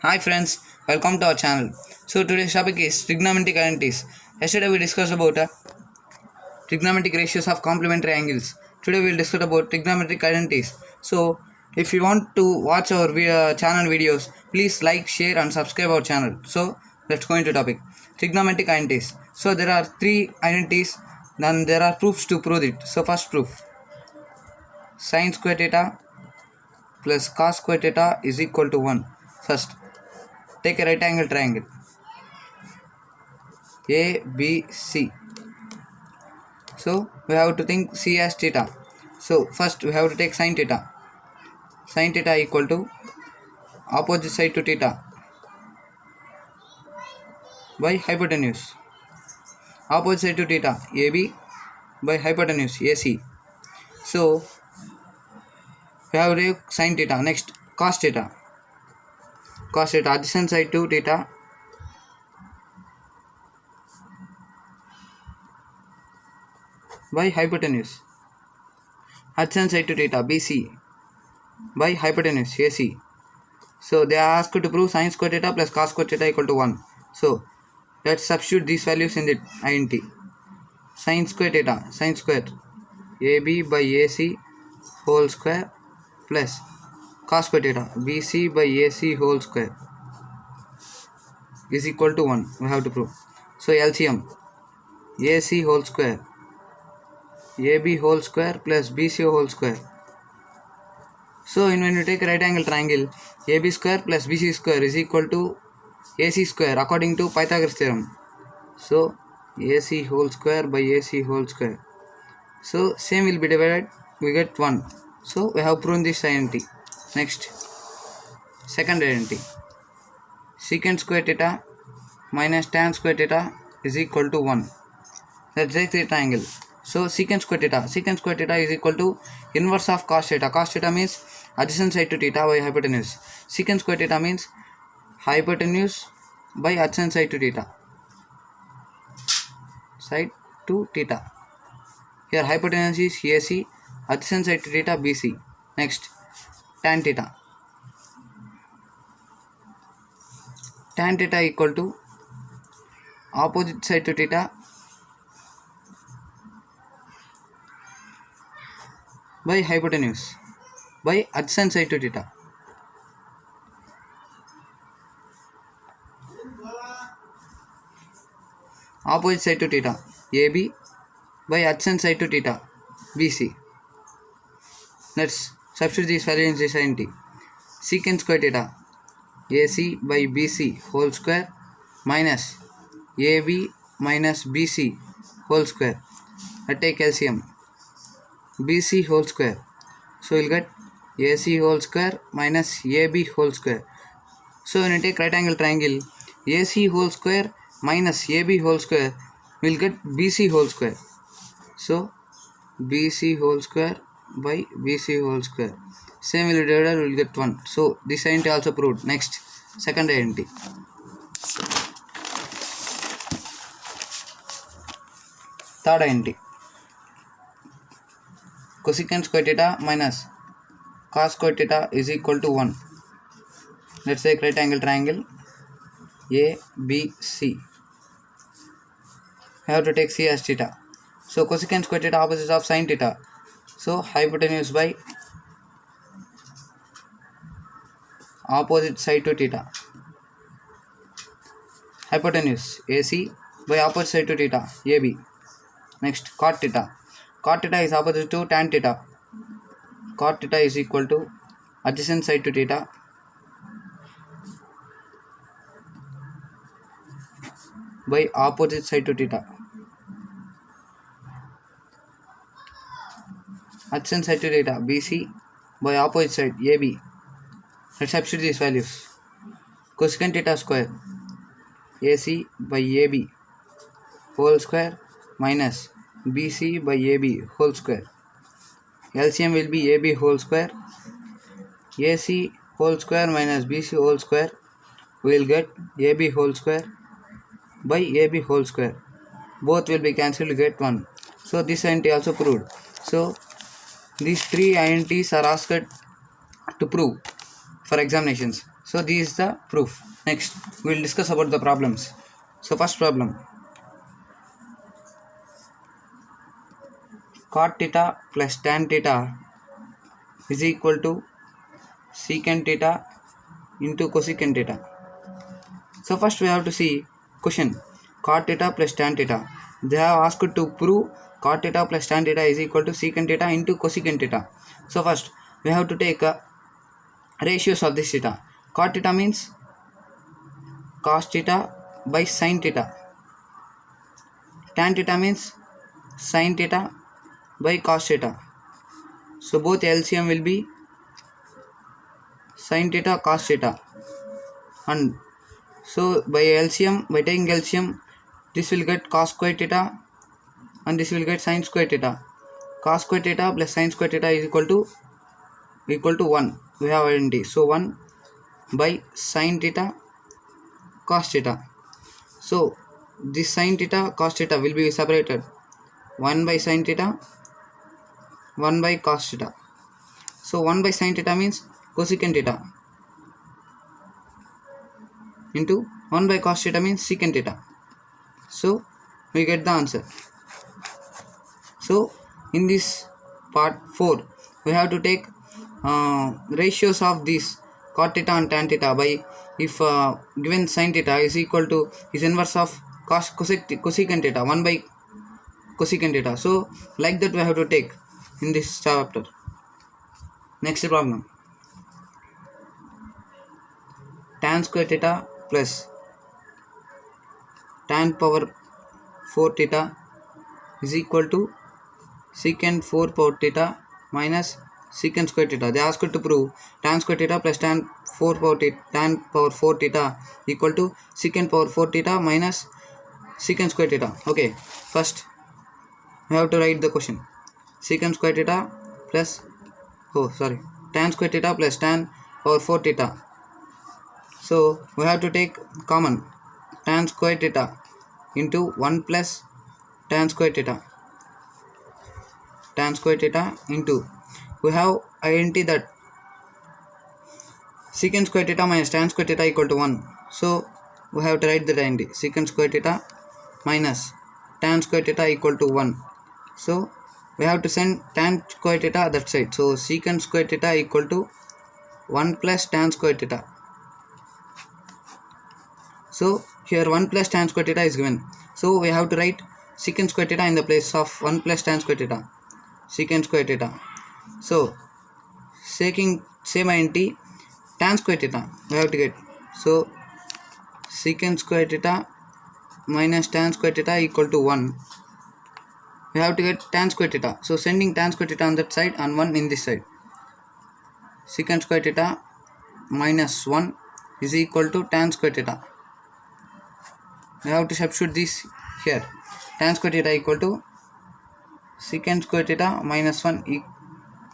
Hi friends, welcome to our channel. So today's topic is trigonometric identities. Yesterday we discussed about trigonometric ratios of complementary angles. Today we will discuss about trigonometric identities. So if you want to watch our channel videos, please like, share and subscribe our channel. So let's go into topic. Trigonometric identities. So there are three identities, then there are proofs to prove it. So first proof, sin square theta plus cos square theta is equal to 1. First, take a right angle triangle ABC. So we have to think C as theta. So first we have to take sin theta. Sin theta equal to opposite side to theta by hypotenuse. Opposite side to theta AB by hypotenuse AC. So we have to take sin theta. Next cos theta. Cos theta adjacent side to theta by hypotenuse. Adjacent side to theta BC by hypotenuse AC. So they are asked to prove sin square theta plus cos square theta equal to 1. So let's substitute these values in the INT. Sin square theta, sin square AB by AC whole square plus cos square theta BC by AC whole square is equal to 1. We have to prove. So LCM AC whole square AB whole square plus BC whole square. So when you take a right angle triangle, AB square plus BC square is equal to AC square according to Pythagoras theorem. So AC whole square by AC whole square. So same will be divided, we get 1. So we have proven this identity. Next, second identity. Secant square theta minus tan square theta is equal to 1. Let's take the triangle. So secant square theta is equal to inverse of cos theta. Cos theta means adjacent side to theta by hypotenuse. Secant square theta means hypotenuse by adjacent side to theta. Side to theta. Here hypotenuse is AC, adjacent side to theta BC. Next, tan theta. Tan theta equal to opposite side to theta by hypotenuse by adjacent side to theta. Opposite side to theta AB by adjacent side to theta BC. Let's substitute these values in this identity. Secant square theta AC by BC whole square minus AB minus BC whole square. I take LCM BC whole square. So we'll get AC whole square minus AB whole square. So when you take right angle triangle, AC whole square minus AB whole square will get BC whole square. So BC whole square by BC whole square. Same will be divided, will get 1. So this identity also proved. Next, second identity. Third identity. Cosecant square theta minus cos square theta is equal to 1. Let's take right angle triangle ABC. I have to take C as theta. So cosecant square theta opposite of sin theta. So hypotenuse by opposite side to theta. Hypotenuse AC by opposite side to theta AB. Next, cot theta. Cot theta is opposite to tan theta. Cot theta is equal to adjacent side to theta by opposite side to theta. Adjacent side to theta BC by opposite side AB. Let's substitute these values. Cosecant theta square AC by AB whole square minus BC by AB whole square. LCM will be AB whole square. AC whole square minus BC whole square. We will get AB whole square by AB whole square. Both will be cancelled to get 1. So this identity also proved. So these three identities are asked to prove for examinations. So this is the proof. Next we will discuss about the problems. So first problem, cot theta plus tan theta is equal to secant theta into cosecant theta. So first we have to see question, cot theta plus tan theta. They have asked to prove cot theta plus tan theta is equal to secant theta into cosecant theta. So first we have to take ratios of this theta. Cot theta means cos theta by sin theta. Tan theta means sin theta by cos theta. So both LCM will be sin theta cos theta, and so by taking LCM, this will get cos square theta and this will get sin square theta. Cos square theta plus sin square theta is equal to 1. We have identity. So 1 by sin theta cos theta. So this sin theta cos theta will be separated. 1 by sin theta, 1 by cos theta. So 1 by sin theta means cosecant theta into 1 by cos theta means secant theta. So we get the answer. So in this part 4 we have to take ratios of this cot theta and tan theta by, if given sin theta is equal to is inverse of cosecant theta, 1 by cosecant theta. So like that we have to take in this chapter. Next problem, tan square theta plus tan power 4 theta is equal to secant 4 power theta minus secant square theta. They asked to prove tan square theta plus tan power 4 theta equal to secant power 4 theta minus secant square theta. Okay, first we have to write the question. Secant square theta plus tan square theta plus tan power 4 theta. So we have to take common tan square theta into 1 plus tan square theta. Tan square theta into, we have identity that secant square theta minus tan square theta equal to 1. So we have to write the identity, secant square theta minus tan square theta equal to 1. So we have to send tan square theta that side. So secant square theta equal to 1 plus tan square theta. So here 1 plus tan square theta is given. So we have to write secant square theta in the place of 1 plus tan square theta. Secant square theta. So taking same identity, tan square theta we have to get. So secant square theta minus tan square theta equal to 1. We have to get tan square theta. So sending tan square theta on that side and 1 in this side. Secant square theta minus 1 is equal to tan square theta. We have to substitute this here. Tan square theta equal to secant square theta minus 1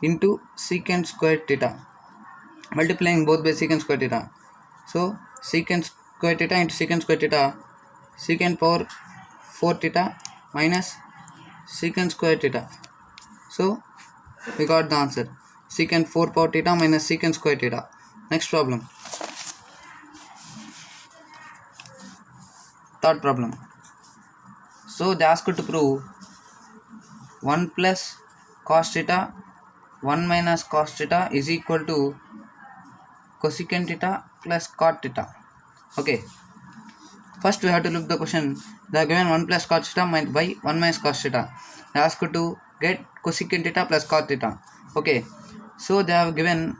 into secant square theta, multiplying both by secant square theta. So secant square theta into secant square theta, secant power 4 theta minus secant square theta. So we got the answer, secant 4 power theta minus secant square theta. Next problem, third problem. So they asked to prove 1 plus cos theta 1 minus cos theta is equal to cosecant theta plus cot theta. Okay, first we have to look the question. They are given 1 plus cos theta by 1 minus cos theta. They asked to get cosecant theta plus cot theta. Okay, so they have given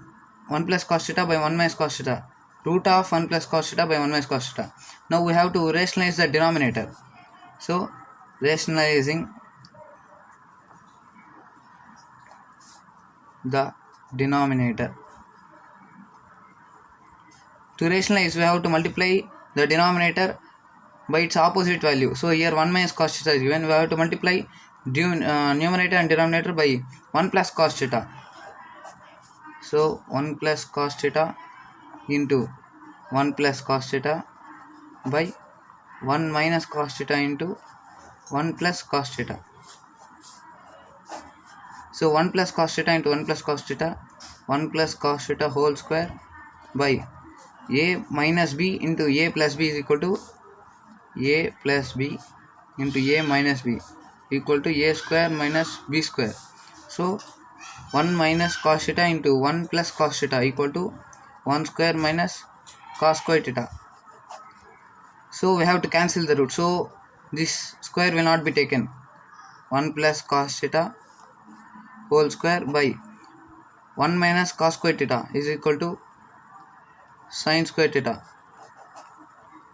1 plus cos theta by 1 minus cos theta, root of 1 plus cos theta by 1 minus cos theta. Now we have to rationalize the denominator. So rationalizing the denominator. To rationalize, we have to multiply the denominator by its opposite value. So here 1 minus cos theta is given. We have to multiply numerator and denominator by 1 plus cos theta. So 1 plus cos theta into 1 plus cos theta by 1 minus cos theta into 1 plus cos theta. So 1 plus cos theta into 1 plus cos theta, 1 plus cos theta whole square by a minus b into a plus b is equal to a plus b into a minus b equal to a square minus b square. So 1 minus cos theta into 1 plus cos theta equal to 1 square minus cos square theta. So we have to cancel the root. So this square will not be taken. 1 plus cos theta whole square by 1 minus cos square theta is equal to sin square theta.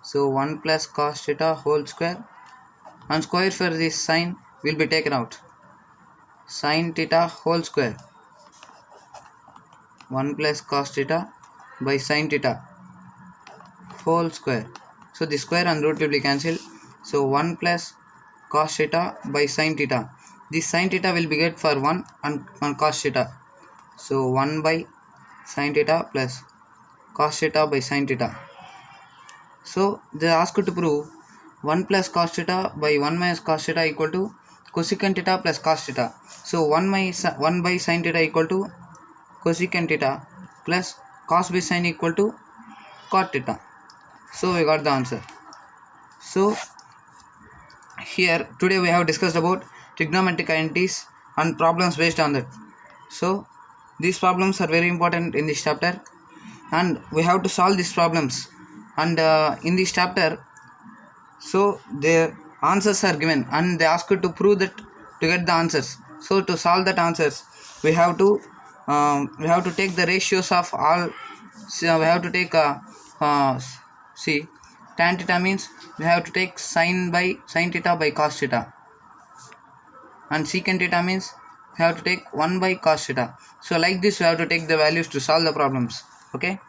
So 1 plus cos theta whole square, and square for this sin will be taken out. Sin theta whole square, 1 plus cos theta by sin theta whole square. So the square and root will be cancelled. So 1 plus cos theta by sin theta. This sin theta will be get for 1 and cos theta. So 1 by sin theta plus cos theta by sin theta. So they asked to prove 1 plus cos theta by 1 minus cos theta equal to cosecant theta plus cos theta. So 1 by sin theta equal to cosecant theta plus cos by sin equal to cot theta. So we got the answer. So here today we have discussed about trigonometric identities and problems based on that. So these problems are very important in this chapter, and we have to solve these problems. And in this chapter, so the answers are given and they ask you to prove that to get the answers. So to solve that answers, we have to take the ratios of all. So we have to take see, tan theta means we have to take sin theta by cos theta, and secant theta means we have to take 1 by cos theta. So like this we have to take the values to solve the problems. Okay.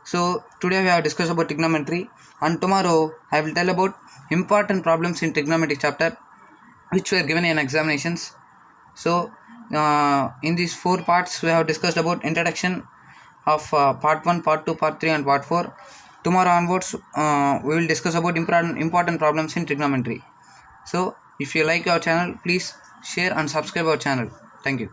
So today we have discussed about trigonometry, and tomorrow I will tell about important problems in trigonometry chapter which were given in examinations. So in these 4 parts we have discussed about introduction of part 1, part 2, part 3 and part 4. Tomorrow onwards we will discuss about important problems in trigonometry. So if you like our channel, please share and subscribe our channel. Thank you.